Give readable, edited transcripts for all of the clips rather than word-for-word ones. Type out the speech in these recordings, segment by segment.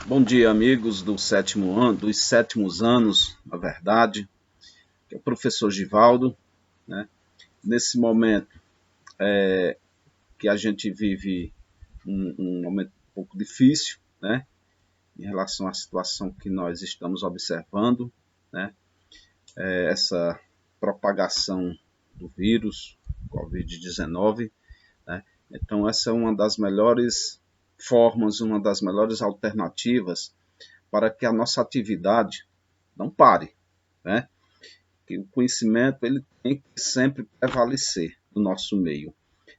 Bom dia, amigos do sétimo ano, dos sétimos anos, na verdade, que é o professor Givaldo, né? Nesse momento que a gente vive um momento um pouco difícil, né? Em relação à situação que nós estamos observando, né? Essa propagação do vírus Covid-19, né? Então, essa é uma das melhores formas, uma das melhores alternativas para que a nossa atividade não pare, né? Que o conhecimento ele tem que sempre prevalecer no nosso meio.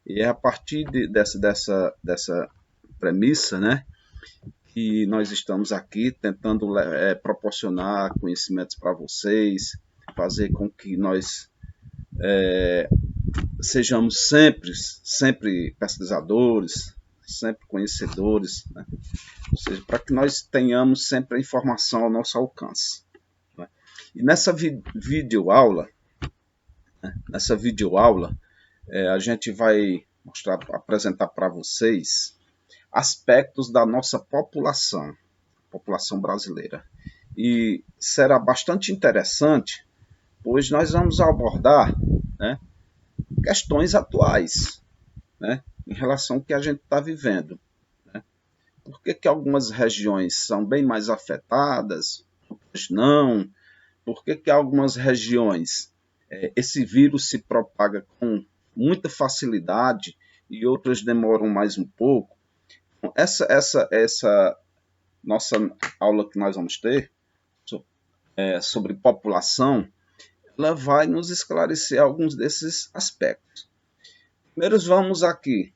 E é a partir dessa premissa, né, que nós estamos aqui tentando proporcionar conhecimentos para vocês, fazer com que nós sejamos sempre pesquisadores, sempre conhecedores, né? Ou seja, para que nós tenhamos sempre a informação ao nosso alcance. Né? E nessa videoaula, a gente vai apresentar para vocês aspectos da nossa população brasileira. E será bastante interessante, pois nós vamos abordar, né, questões atuais, né, em relação ao que a gente está vivendo. Né? Por que algumas regiões são bem mais afetadas, outras não? Por que algumas regiões esse vírus se propaga com muita facilidade e outras demoram mais um pouco? Essa nossa aula que nós vamos ter sobre população, ela vai nos esclarecer alguns desses aspectos. Primeiro vamos aqui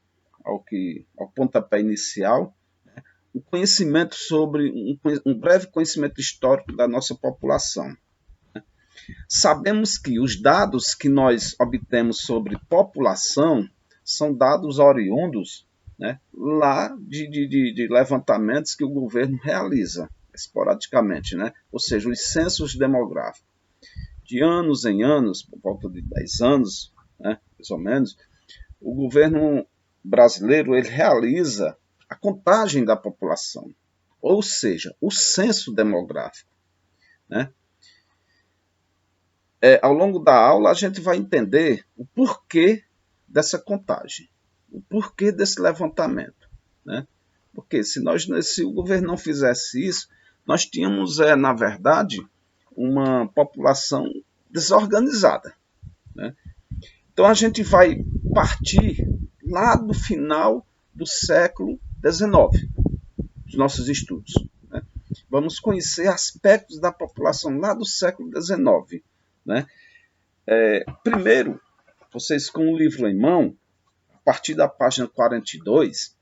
ao pontapé inicial, o conhecimento sobre um breve conhecimento histórico da nossa população. Sabemos que os dados que nós obtemos sobre população são dados oriundos, né, lá de levantamentos que o governo realiza esporadicamente, né? Ou seja, os censos demográficos. De anos em anos, por volta de 10 anos, né, mais ou menos, o governo brasileiro ele realiza a contagem da população, ou seja, o censo demográfico. Né? Ao longo da aula, a gente vai entender o porquê dessa contagem, o porquê desse levantamento. Né? Porque se o governo não fizesse isso, nós tínhamos, na verdade, uma população desorganizada. Né? Então, a gente vai partir lá do final do século XIX, dos nossos estudos. Né? Vamos conhecer aspectos da população lá do século XIX. Né? Primeiro, vocês com o livro em mão, a partir da página 42,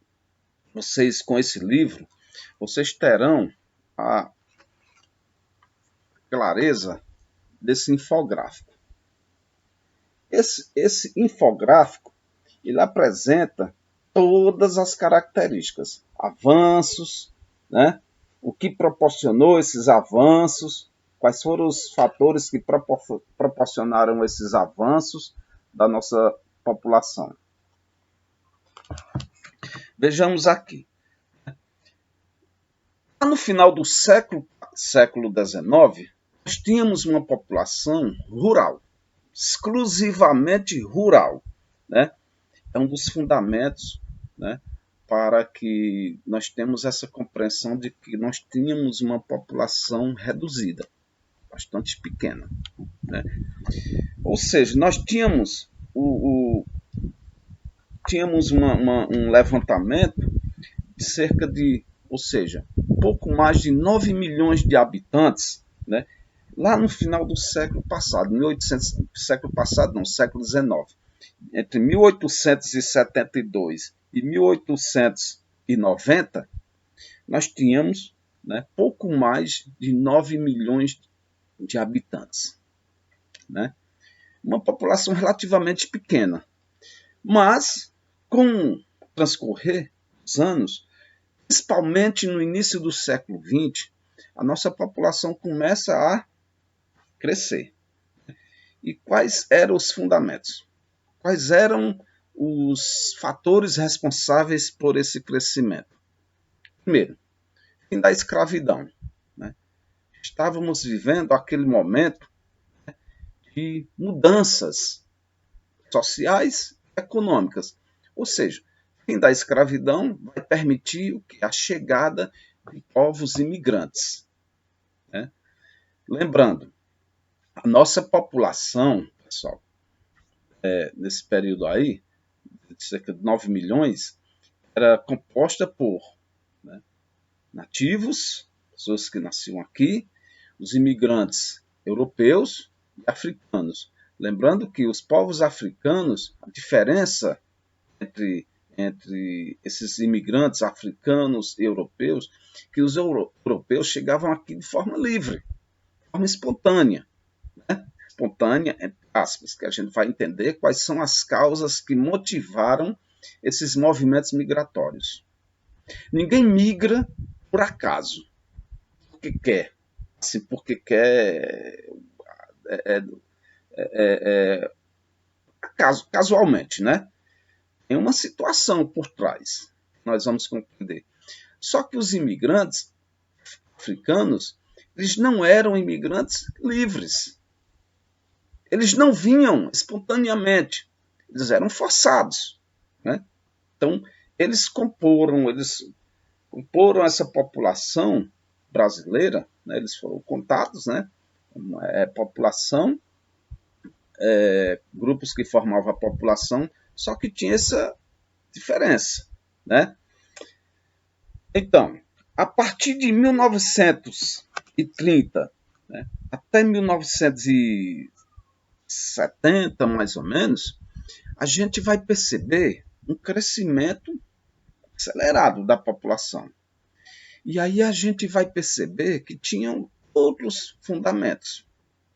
vocês com esse livro, vocês terão a clareza desse infográfico. Esse infográfico, ele apresenta todas as características, avanços, né? O que proporcionou esses avanços, quais foram os fatores que proporcionaram esses avanços da nossa população. Vejamos aqui. No final do século XIX, nós tínhamos uma população rural, exclusivamente rural. Né? É um dos fundamentos, né, para que nós temos essa compreensão de que nós tínhamos uma população reduzida, bastante pequena. Né? Ou seja, nós tínhamos um levantamento de cerca de, ou seja, pouco mais de 9 milhões de habitantes, né? Lá no final do século passado, século XIX, entre 1872 e 1890, nós tínhamos, né, pouco mais de 9 milhões de habitantes. Né? Uma população relativamente pequena. Mas, com o transcorrer dos anos, principalmente no início do século XX, a nossa população começa a crescer. E quais eram os fundamentos? Quais eram os fatores responsáveis por esse crescimento? Primeiro, fim da escravidão, né? Estávamos vivendo aquele momento de mudanças sociais e econômicas. Ou seja, o fim da escravidão vai permitir a chegada de povos imigrantes, né? Lembrando, a nossa população, pessoal, nesse período aí, de cerca de 9 milhões, era composta por, né, nativos, pessoas que nasciam aqui, os imigrantes europeus e africanos. Lembrando que os povos africanos, a diferença entre esses imigrantes africanos e europeus, que os europeus chegavam aqui de forma livre, de forma espontânea, né? Espontânea, entre aspas, que a gente vai entender quais são as causas que motivaram esses movimentos migratórios. Ninguém migra por acaso, porque quer. Assim, porque quer é, casualmente, né? Tem uma situação por trás, nós vamos compreender. Só que os imigrantes africanos, eles não eram imigrantes livres. Eles não vinham espontaneamente, eles eram forçados, né? Então, eles comporam essa população brasileira, né? Eles foram contados, né? População, grupos que formavam a população, só que tinha essa diferença, né? Então, a partir de 1930, né, até 1970, mais ou menos, a gente vai perceber um crescimento acelerado da população. E aí a gente vai perceber que tinham outros fundamentos,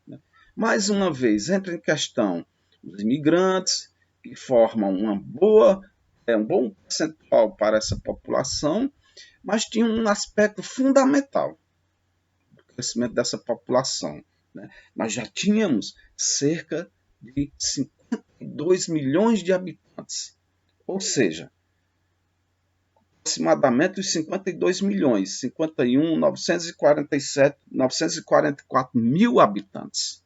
né? Mais uma vez, entra em questão os imigrantes, que formam um bom percentual para essa população, mas tinha um aspecto fundamental do crescimento dessa população, né? Nós já tínhamos cerca de 52 milhões de habitantes, ou seja, aproximadamente os 52 milhões, 51, 947, 944 mil habitantes.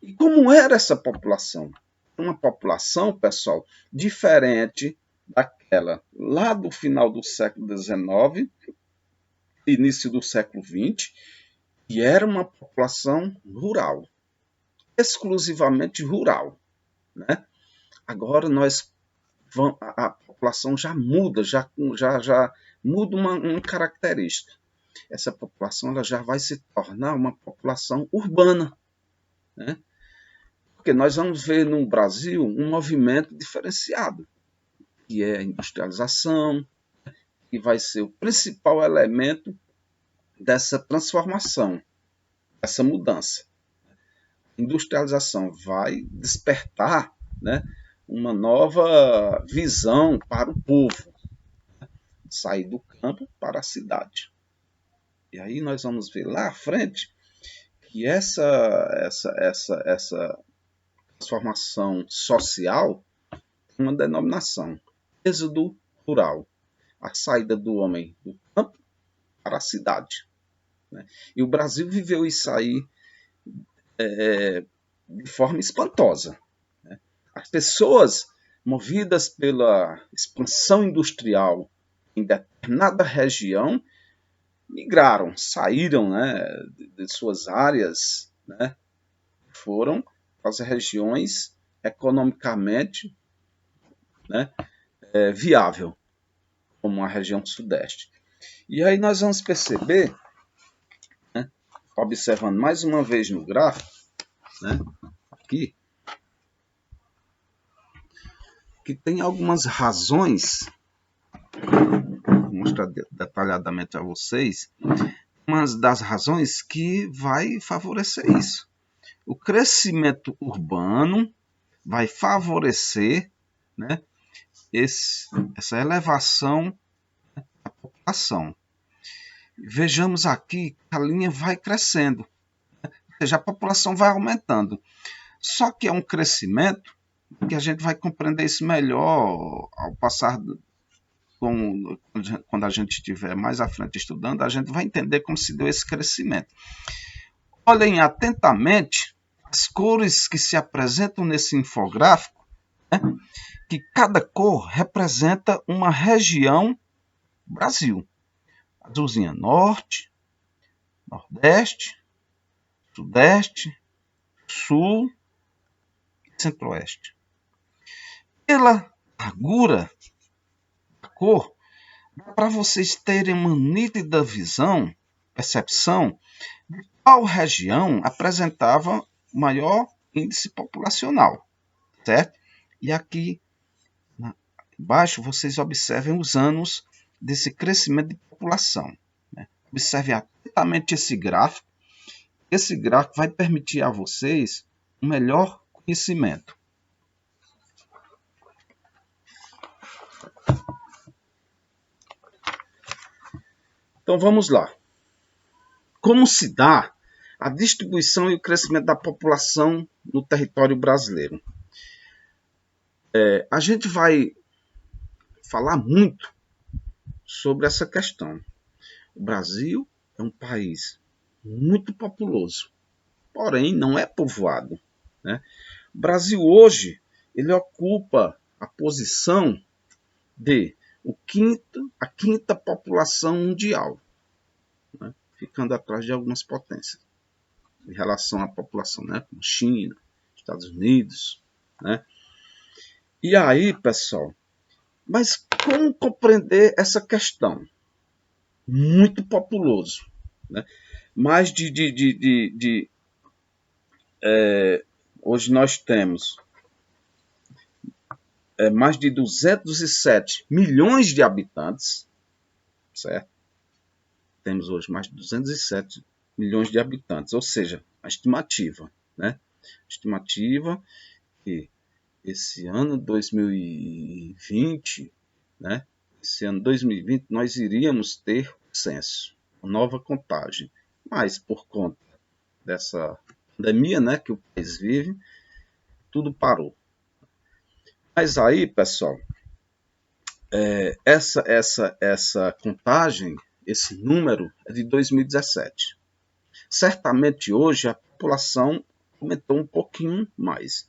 E como era essa população? Uma população, pessoal, diferente daquela lá do final do século XIX, início do século XX, e era uma população rural, exclusivamente rural, né? Agora a população já muda, já muda uma característica. Essa população ela já vai se tornar uma população urbana, né? Porque nós vamos ver no Brasil um movimento diferenciado, que é a industrialização, que vai ser o principal elemento dessa transformação, dessa mudança. A industrialização vai despertar, né, uma nova visão para o povo, sair do campo para a cidade. E aí nós vamos ver lá à frente que essa transformação social tem uma denominação: êxodo rural, a saída do homem do campo para a cidade, né? E o Brasil viveu isso aí de forma espantosa, né? As pessoas, movidas pela expansão industrial em determinada região, migraram, saíram, né, de suas áreas, né, foram para as regiões economicamente, né, viável, como a região sudeste. E aí nós vamos perceber, né, observando mais uma vez no gráfico, né, aqui, que tem algumas razões, vou mostrar detalhadamente a vocês, uma das razões que vai favorecer isso. O crescimento urbano vai favorecer, né, essa elevação da população. Vejamos aqui que a linha vai crescendo, ou seja, a população vai aumentando. Só que é um crescimento que a gente vai compreender isso melhor ao passar do quando a gente estiver mais à frente estudando, a gente vai entender como se deu esse crescimento. Olhem atentamente as cores que se apresentam nesse infográfico, né? Que cada cor representa uma região Brasil. Azulzinha norte, nordeste, sudeste, sul e centro-oeste. Pela largura da cor, dá para vocês terem uma nítida visão, percepção, de qual região apresentava maior índice populacional, certo? E aqui embaixo vocês observem os anos desse crescimento de população, né? Observem atentamente esse gráfico. Esse gráfico vai permitir a vocês um melhor conhecimento. Então vamos lá. Como se dá a distribuição e o crescimento da população no território brasileiro? A gente vai falar muito sobre essa questão. O Brasil é um país muito populoso, porém não é povoado, né? O Brasil hoje ele ocupa a posição de a quinta população mundial, né? Ficando atrás de algumas potências em relação à população, né? Como China, Estados Unidos, né? E aí, pessoal, mas como compreender essa questão? Muito populoso, né? Mais hoje nós temos mais de 207 milhões de habitantes, certo? Temos hoje mais de 207 milhões de habitantes, ou seja, a estimativa, né? Estimativa que esse ano 2020, né? Esse ano 2020 nós iríamos ter o censo, uma nova contagem, mas por conta dessa pandemia, né, que o país vive, tudo parou. Mas aí, pessoal, essa contagem, esse número é de 2017. Certamente hoje a população aumentou um pouquinho mais,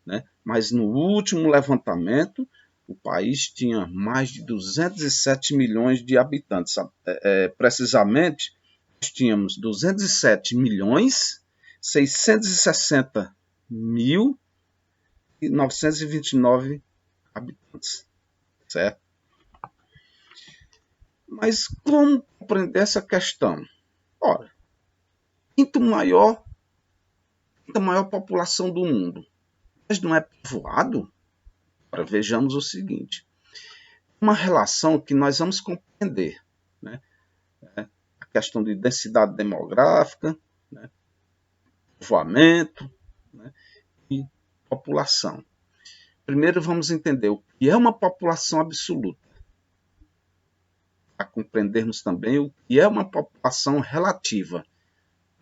né? Mas no último levantamento, o país tinha mais de 207 milhões de habitantes. Precisamente, nós tínhamos 207 milhões 660 mil e 929 habitantes, certo? Mas como compreender essa questão? Ora, quinta maior população do mundo, mas não é povoado? Ora, vejamos o seguinte, uma relação que nós vamos compreender, né? A questão de densidade demográfica, né? Povoamento, né? E população. Primeiro vamos entender o que é uma população absoluta, para compreendermos também o que é uma população relativa,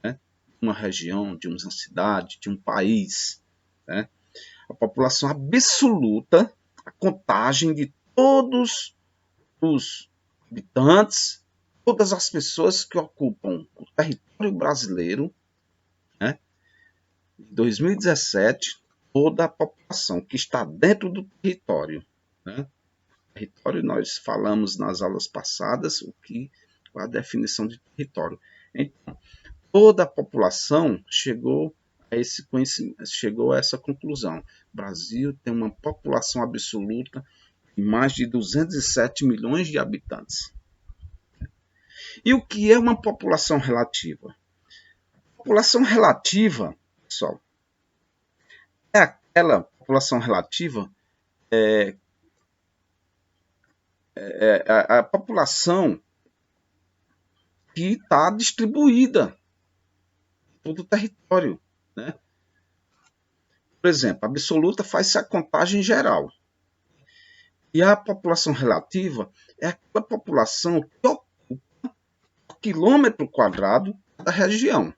né? De uma região, de uma cidade, de um país, né? A população absoluta, a contagem de todos os habitantes, todas as pessoas que ocupam o território brasileiro, né? Em 2017, toda a população que está dentro do território, né? Território, nós falamos nas aulas passadas qual a definição de território. Então, toda a população chegou a esse conhecimento, chegou a essa conclusão. O Brasil tem uma população absoluta de mais de 207 milhões de habitantes. E o que é uma população relativa? A população relativa, pessoal, é aquela população relativa a população que está distribuída em todo o território, né? Por exemplo, a absoluta faz-se a contagem geral. E a população relativa é aquela população que ocupa o quilômetro quadrado da região.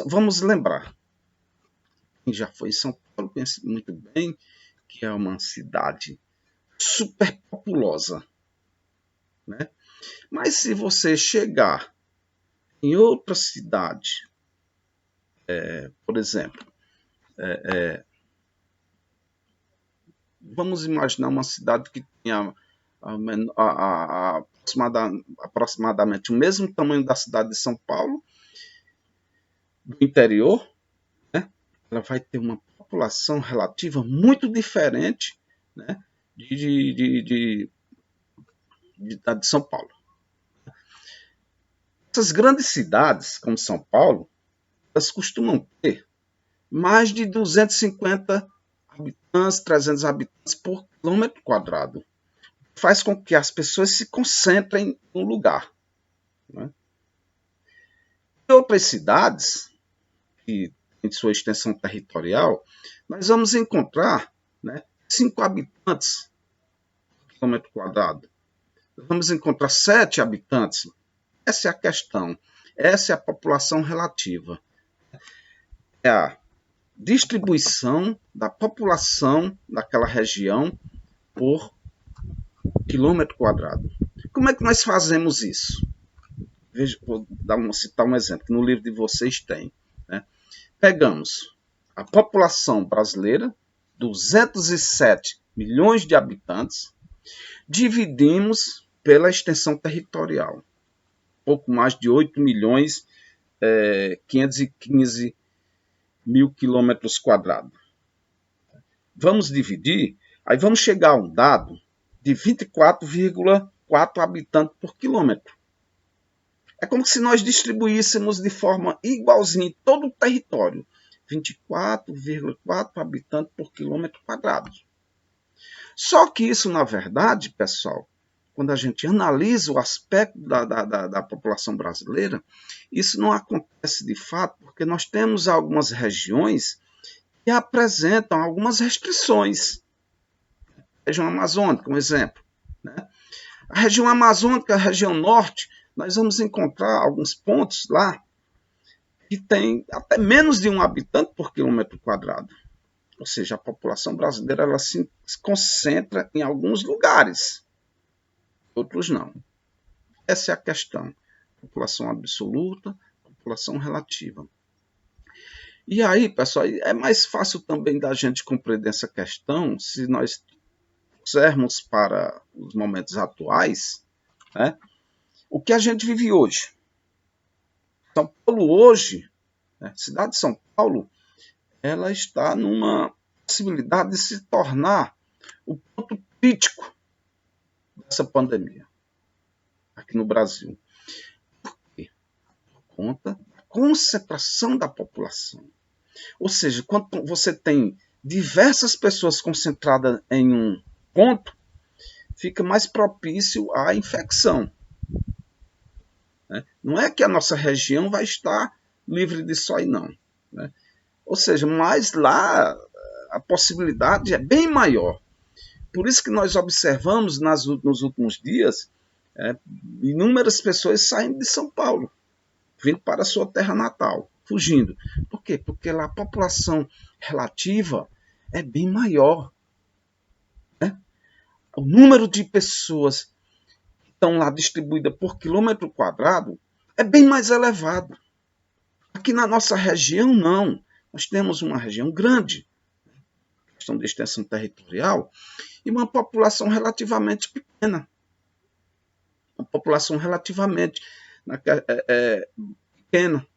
Vamos lembrar. Quem já foi em São Paulo conhece muito bem que é uma cidade superpopulosa, né? Mas se você chegar em outra cidade, por exemplo, vamos imaginar uma cidade que tenha aproximadamente o mesmo tamanho da cidade de São Paulo, do interior, né? Ela vai ter uma população relativa muito diferente, né, de São Paulo. Essas grandes cidades, como São Paulo, elas costumam ter mais de 250 habitantes, 300 habitantes por quilômetro quadrado. Faz com que as pessoas se concentrem em um lugar, né? Em outras cidades, que têm sua extensão territorial, nós vamos encontrar, né, 5 habitantes por quilômetro quadrado. Vamos encontrar 7 habitantes. Essa é a questão. Essa é a população relativa. É a distribuição da população daquela região por quilômetro quadrado. Como é que nós fazemos isso? Veja, vou citar um exemplo que no livro de vocês tem, né? Pegamos a população brasileira, 207 milhões de habitantes, dividimos pela extensão territorial, pouco mais de 8 milhões 515 mil quilômetros quadrados. Vamos dividir, aí vamos chegar a um dado de 24,4 habitantes por quilômetro. É como se nós distribuíssemos de forma igualzinha em todo o território, 24,4 habitantes por quilômetro quadrado. Só que isso, na verdade, pessoal, quando a gente analisa o aspecto da população brasileira, isso não acontece de fato, porque nós temos algumas regiões que apresentam algumas restrições. A região amazônica, um exemplo, né? A região amazônica, a região norte, nós vamos encontrar alguns pontos lá que tem até menos de um habitante por quilômetro quadrado. Ou seja, a população brasileira ela se concentra em alguns lugares, outros não. Essa é a questão. População absoluta, população relativa. E aí, pessoal, é mais fácil também da gente compreender essa questão se nós trouxermos para os momentos atuais, né, o que a gente vive hoje. São Paulo hoje, né, cidade de São Paulo, ela está numa possibilidade de se tornar o ponto crítico dessa pandemia aqui no Brasil. Por quê? Por conta da concentração da população. Ou seja, quando você tem diversas pessoas concentradas em um ponto, fica mais propício à infecção. Não é que a nossa região vai estar livre disso aí, não. Né? Ou seja, mas lá a possibilidade é bem maior. Por isso que nós observamos nos últimos dias inúmeras pessoas saindo de São Paulo, vindo para a sua terra natal, fugindo. Por quê? Porque lá a população relativa é bem maior. Né? O número de pessoas que estão lá distribuídas por quilômetro quadrado é bem mais elevado. Aqui na nossa região, não. Nós temos uma região grande, questão de extensão territorial, e uma população relativamente pequena. Uma população relativamente pequena.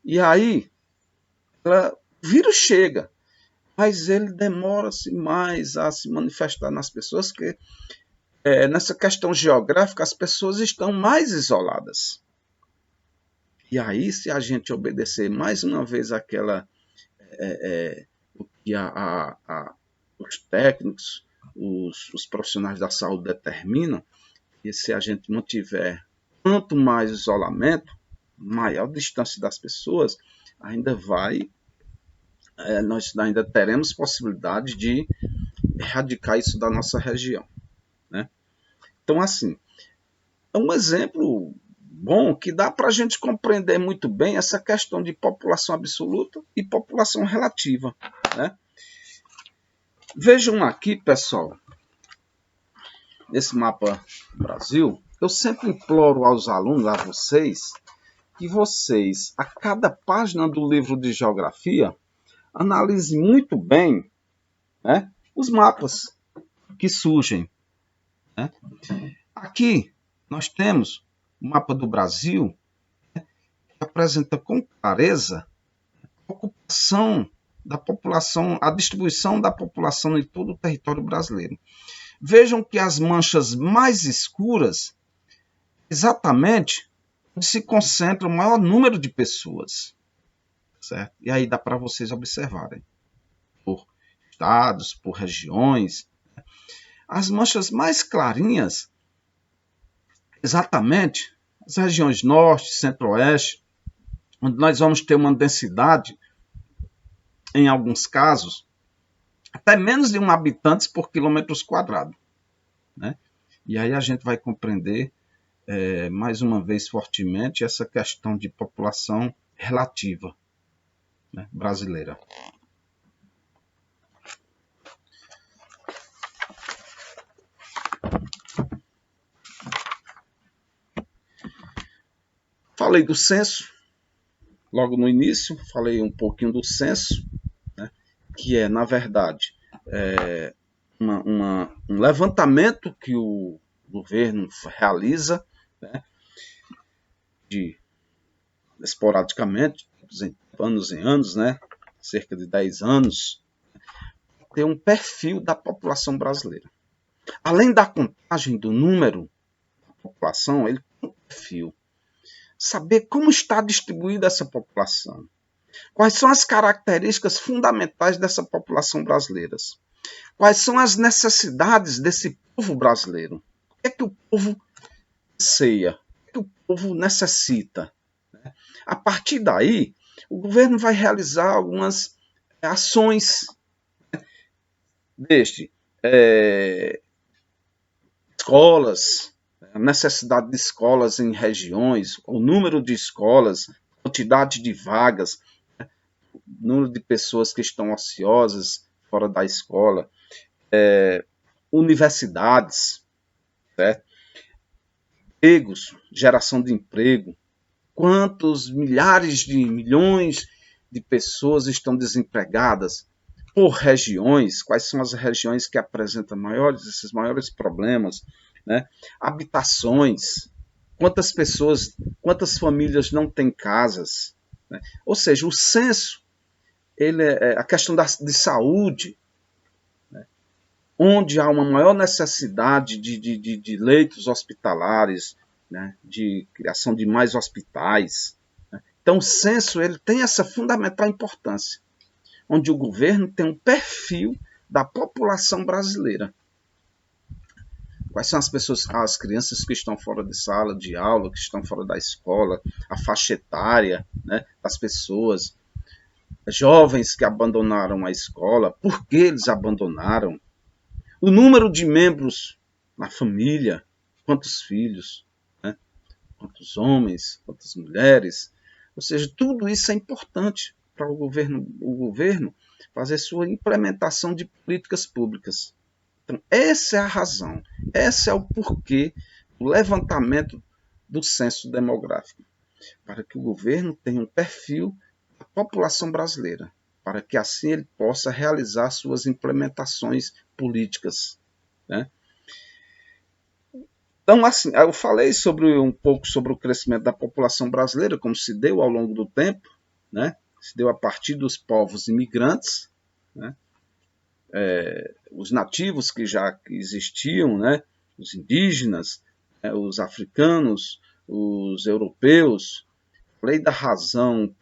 E aí, o vírus chega, mas ele demora-se mais a se manifestar nas pessoas, porque nessa questão geográfica as pessoas estão mais isoladas. E aí, se a gente obedecer mais uma vez aquela o que os técnicos, os profissionais da saúde determinam, que se a gente mantiver quanto mais isolamento, maior distância das pessoas, nós ainda teremos possibilidade de erradicar isso da nossa região. Né? Então, assim, é um exemplo bom que dá para a gente compreender muito bem essa questão de população absoluta e população relativa. Né? Vejam aqui, pessoal, nesse mapa do Brasil, eu sempre imploro aos alunos, a vocês, que vocês, a cada página do livro de geografia, analise muito bem, né, os mapas que surgem. Né? Aqui nós temos o mapa do Brasil, que apresenta com clareza a ocupação da população, a distribuição da população em todo o território brasileiro. Vejam que as manchas mais escuras, exatamente onde se concentra o maior número de pessoas. Certo? E aí dá para vocês observarem. Por estados, por regiões. As manchas mais clarinhas, exatamente, as regiões norte, centro-oeste, onde nós vamos ter uma densidade, em alguns casos, até menos de 1 habitante por quilômetro quadrado. Né? E aí a gente vai compreender, mais uma vez fortemente, essa questão de população relativa, né, brasileira. Falei do censo, logo no início, falei um pouquinho do censo, né, que é, na verdade, um levantamento que o governo realiza, né, esporadicamente, de anos em anos, né, cerca de 10 anos, tem um perfil da população brasileira. Além da contagem do número da população, ele tem um perfil. Saber como está distribuída essa população. Quais são as características fundamentais dessa população brasileira? Quais são as necessidades desse povo brasileiro? O que é que o povo anseia? O que o povo necessita? A partir daí, o governo vai realizar algumas ações desde escolas, a necessidade de escolas em regiões, o número de escolas, quantidade de vagas, número de pessoas que estão ociosas fora da escola, universidades, certo? Empregos, geração de emprego, quantos milhares de milhões de pessoas estão desempregadas por regiões, quais são as regiões que apresentam esses maiores problemas, né? Habitações, quantas pessoas, quantas famílias não têm casas, né? Ou seja, o censo, a questão de saúde, né? Onde há uma maior necessidade de leitos hospitalares, né? De criação de mais hospitais. Né? Então, o censo ele tem essa fundamental importância, onde o governo tem um perfil da população brasileira. Quais são as crianças que estão fora de sala de aula, que estão fora da escola, a faixa etária, né, das pessoas, jovens que abandonaram a escola, por que eles abandonaram, o número de membros na família, quantos filhos, né, quantos homens, quantas mulheres, ou seja, tudo isso é importante para o governo fazer sua implementação de políticas públicas. Então, essa é a razão, esse é o porquê do levantamento do censo demográfico, para que o governo tenha um perfil da população brasileira, para que assim ele possa realizar suas implementações políticas. Né? Então, assim, eu falei um pouco sobre o crescimento da população brasileira, como se deu ao longo do tempo, né? Se deu a partir dos povos imigrantes, né? Os nativos que já existiam, né? Os indígenas, os africanos, os europeus. Falei da razão,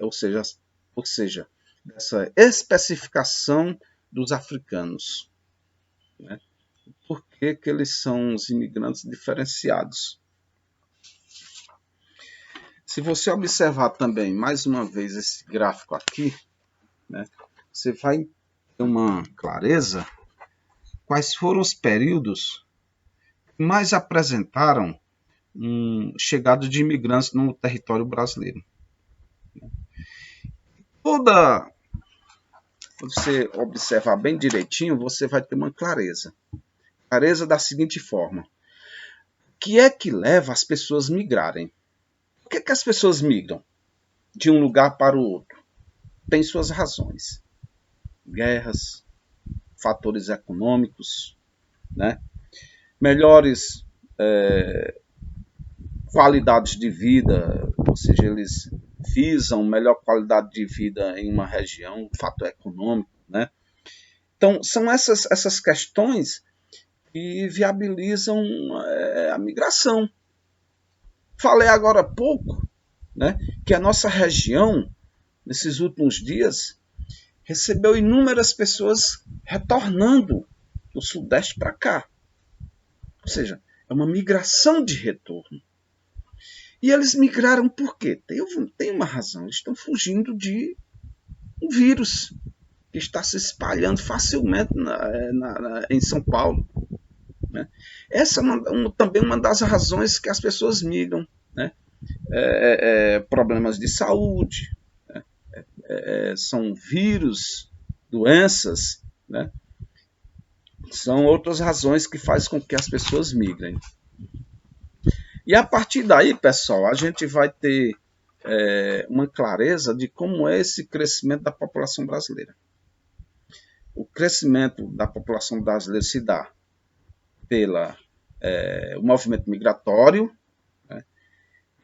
ou seja, dessa especificação dos africanos. Né? Por que eles são os imigrantes diferenciados? Se você observar também, mais uma vez, esse gráfico aqui, né, você vai ter uma clareza quais foram os períodos que mais apresentaram chegada de imigrantes no território brasileiro. Se você observar bem direitinho, você vai ter uma clareza. clareza da seguinte forma: o que é que leva as pessoas a migrarem? Por que é que as pessoas migram de um lugar para o outro? Tem suas razões. Guerras, fatores econômicos, né? Melhores qualidades de vida, ou seja, eles visam melhor qualidade de vida em uma região, fator econômico, né? Então, são essas questões que viabilizam a migração. Falei agora há pouco, né, que a nossa região, nesses últimos dias, recebeu inúmeras pessoas retornando do Sudeste para cá. Ou seja, é uma migração de retorno. E eles migraram por quê? Tem uma razão. Eles estão fugindo de um vírus que está se espalhando facilmente em São Paulo. Né? Essa é também uma das razões que as pessoas migram. Né? Problemas de saúde, né? São vírus, doenças, né? São outras razões que fazem com que as pessoas migrem. E a partir daí, pessoal, a gente vai ter uma clareza de como é esse crescimento da população brasileira. O crescimento da população brasileira se dá pelo movimento migratório, né?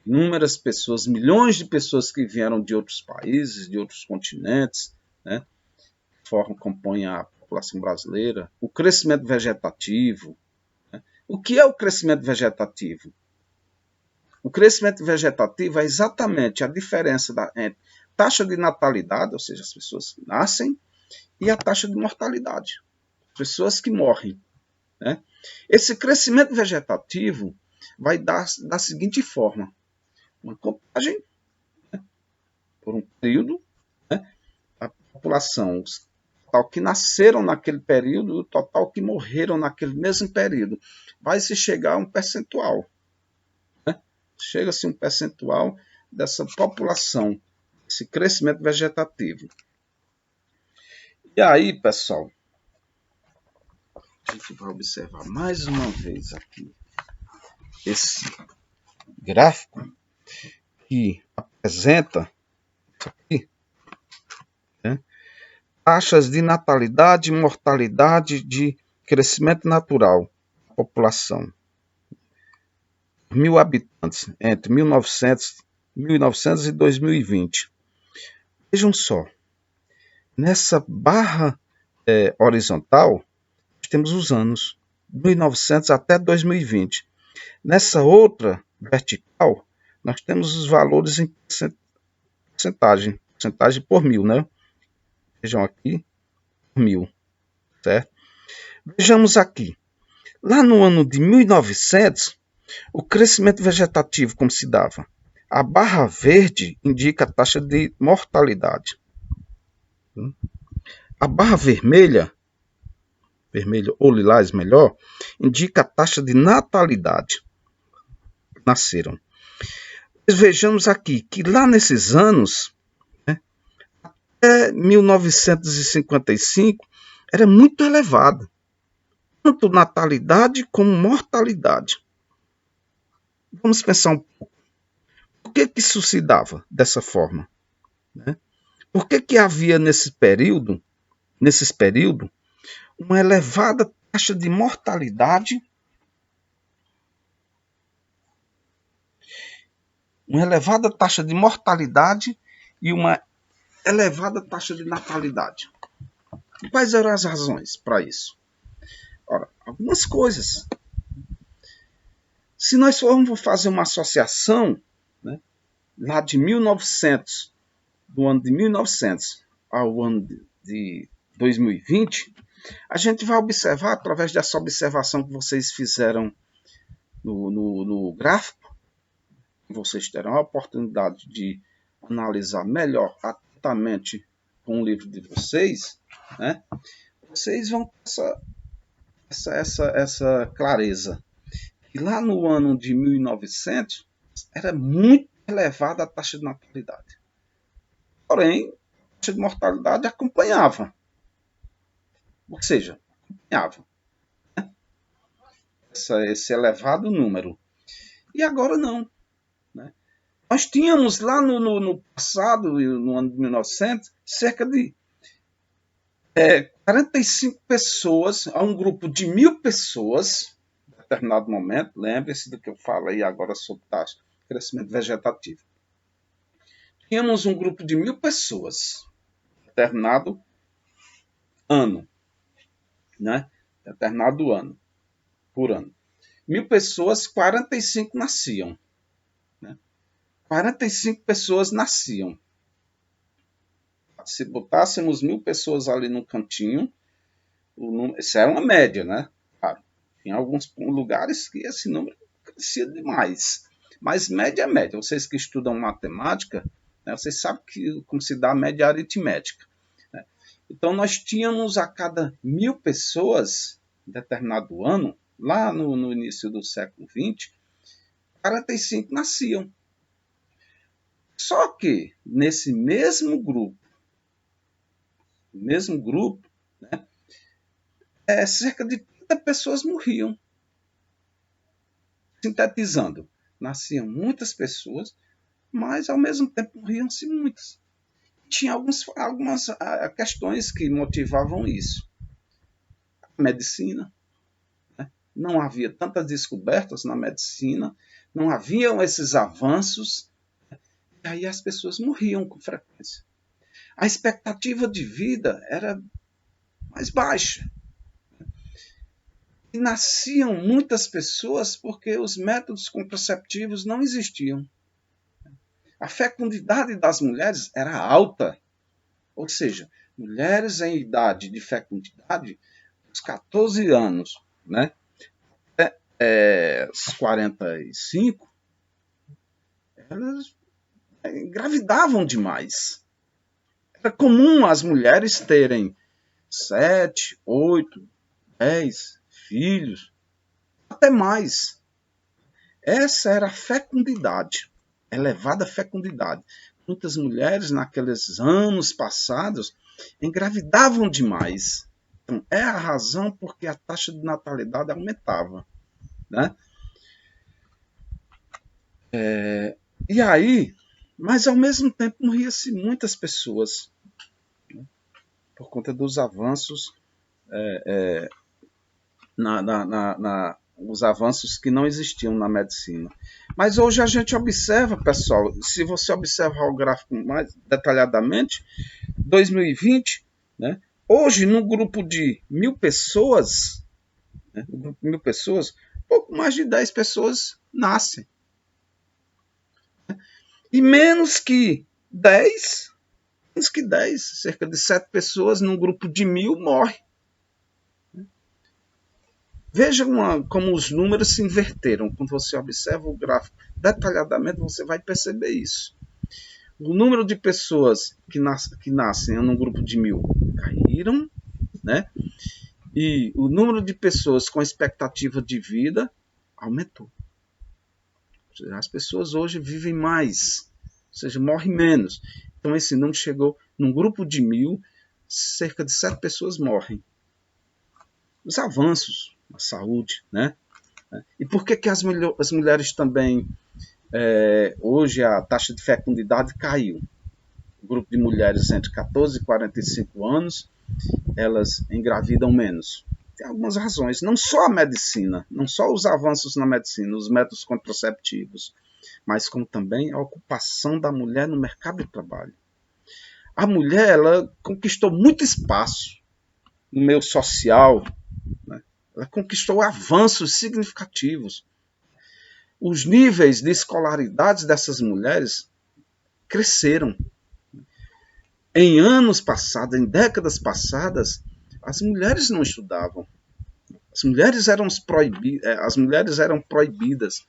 Inúmeras pessoas, milhões de pessoas que vieram de outros países, de outros continentes, né? Compõem a população brasileira. O crescimento vegetativo. Né? O que é o crescimento vegetativo? O crescimento vegetativo é exatamente a diferença entre taxa de natalidade, ou seja, as pessoas que nascem, e a taxa de mortalidade, pessoas que morrem. Né? Esse crescimento vegetativo vai dar da seguinte forma: uma contagem, né, por um período, né, a população, os total que nasceram naquele período e o total que morreram naquele mesmo período. Vai se chegar a um percentual. Né? Chega-se um percentual dessa população, esse crescimento vegetativo. E aí, pessoal, a gente vai observar mais uma vez aqui esse gráfico que apresenta isso aqui, né? Taxas de natalidade e mortalidade de crescimento natural da população. 1.000 habitantes entre 1900 e 2020. Vejam só, nessa barra horizontal, nós temos os anos 1900 até 2020. Nessa outra vertical, nós temos os valores em porcentagem por mil, né? Vejam aqui, por mil, certo? Vejamos aqui, lá no ano de 1900, o crescimento vegetativo como se dava? A barra verde indica a taxa de mortalidade. A barra vermelha ou lilás melhor, indica a taxa de natalidade. Nasceram. Vejamos aqui que lá nesses anos, né, até 1955, era muito elevado. Tanto natalidade como mortalidade. Vamos pensar um pouco. Por que isso se dava dessa forma? Né? Por que havia nesses períodos, uma elevada taxa de mortalidade, e uma elevada taxa de natalidade? Quais eram as razões para isso? Ora, algumas coisas. Se nós formos fazer uma associação, né, lá de 1900, do ano de 1900 ao ano de 2020, a gente vai observar, através dessa observação que vocês fizeram no gráfico, vocês terão a oportunidade de analisar melhor, atentamente, com o livro de vocês, né? Vocês vão ter essa clareza. E lá no ano de 1900, era muito elevada a taxa de natalidade. Porém, a taxa de mortalidade acompanhava. Ou seja, acompanhava. Né? esse elevado número. E agora não. Né? Nós tínhamos lá no passado, no ano de 1900, cerca de 45 pessoas, a um grupo de 1.000 pessoas, em determinado momento, lembre-se do que eu falei agora sobre taxa de crescimento vegetativo. Tínhamos um grupo de 1.000 pessoas, determinado ano, né? Determinado ano, por ano. 1.000 pessoas, 45 nasciam. Né? 45 pessoas nasciam. Se botássemos 1.000 pessoas ali no cantinho, isso é uma média, né? Claro, em alguns lugares que esse número crescia demais. Mas média é média. Vocês que estudam matemática, né, vocês sabem como se dá a média aritmética. Né? Então, nós tínhamos a cada 1.000 pessoas, em determinado ano, lá no início do século XX, 45 nasciam. Só que, nesse mesmo grupo, né, cerca de 30 pessoas morriam. Sintetizando, nasciam muitas pessoas, mas ao mesmo tempo morriam-se muitas. Tinha algumas questões que motivavam isso. A medicina, né? Não havia tantas descobertas na medicina, não haviam esses avanços, e aí as pessoas morriam com frequência. A expectativa de vida era mais baixa. E nasciam muitas pessoas porque os métodos contraceptivos não existiam. A fecundidade das mulheres era alta, ou seja, mulheres em idade de fecundidade, os 14 anos, né, os 45, elas engravidavam demais. Era comum as mulheres terem 7, 8, 10 filhos, até mais. Essa era a fecundidade, elevada fecundidade. Muitas mulheres, naqueles anos passados, engravidavam demais. Então, é a razão porque a taxa de natalidade aumentava. Né? E aí, mas ao mesmo tempo morria-se muitas pessoas, né? Por conta dos avanços os avanços que não existiam na medicina. Mas hoje a gente observa, pessoal, se você observar o gráfico mais detalhadamente, 2020, né, hoje no grupo de 1.000 pessoas, né, no grupo de 1.000 pessoas, pouco mais de 10 pessoas nascem. E menos que 10, cerca de 7 pessoas num grupo de 1.000 morrem. Veja como os números se inverteram. Quando você observa o gráfico detalhadamente, você vai perceber isso. O número de pessoas que nascem num grupo de 1.000 caíram, né? E o número de pessoas com expectativa de vida aumentou. As pessoas hoje vivem mais, ou seja, morrem menos. Então esse número chegou num grupo de 1.000, cerca de 7 pessoas morrem. Os avanços na saúde, né? E por que as mulheres também, hoje a taxa de fecundidade caiu? O grupo de mulheres entre 14 e 45 anos, elas engravidam menos. Tem algumas razões, não só a medicina, não só os avanços na medicina, os métodos contraceptivos, mas como também a ocupação da mulher no mercado de trabalho. A mulher, ela conquistou muito espaço no meio social, né? Ela conquistou avanços significativos. Os níveis de escolaridade dessas mulheres cresceram. Em anos passados, em décadas passadas, as mulheres não estudavam. As mulheres eram proibidas.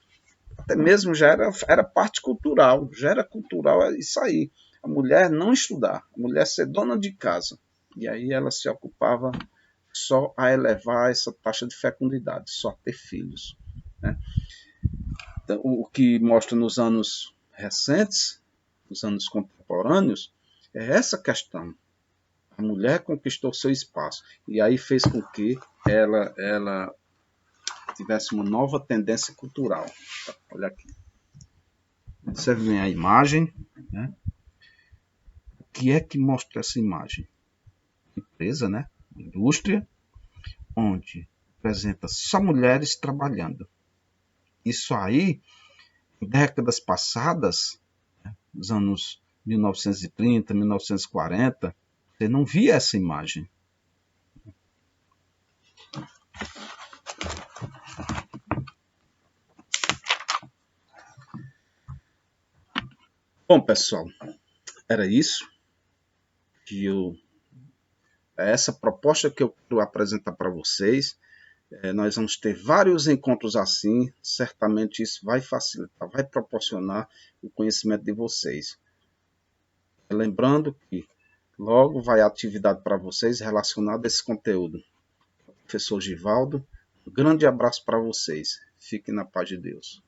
Até mesmo já era parte cultural. Já era cultural isso aí. A mulher não estudar. A mulher ser dona de casa. E aí ela se ocupava só a elevar essa taxa de fecundidade, só ter filhos. Né? Então, o que mostra nos anos recentes, nos anos contemporâneos, é essa questão. A mulher conquistou seu espaço e aí fez com que ela tivesse uma nova tendência cultural. Olha aqui. Observe bem a imagem, né? O que é que mostra essa imagem? Empresa, né? Indústria, onde apresenta só mulheres trabalhando. Isso aí, em décadas passadas, nos anos 1930, 1940, você não via essa imagem. Bom, pessoal, era isso essa proposta que eu quero apresentar para vocês. Nós vamos ter vários encontros assim, certamente isso vai facilitar, vai proporcionar o conhecimento de vocês. Lembrando que logo vai atividade para vocês relacionada a esse conteúdo. Professor Givaldo, um grande abraço para vocês. Fiquem na paz de Deus.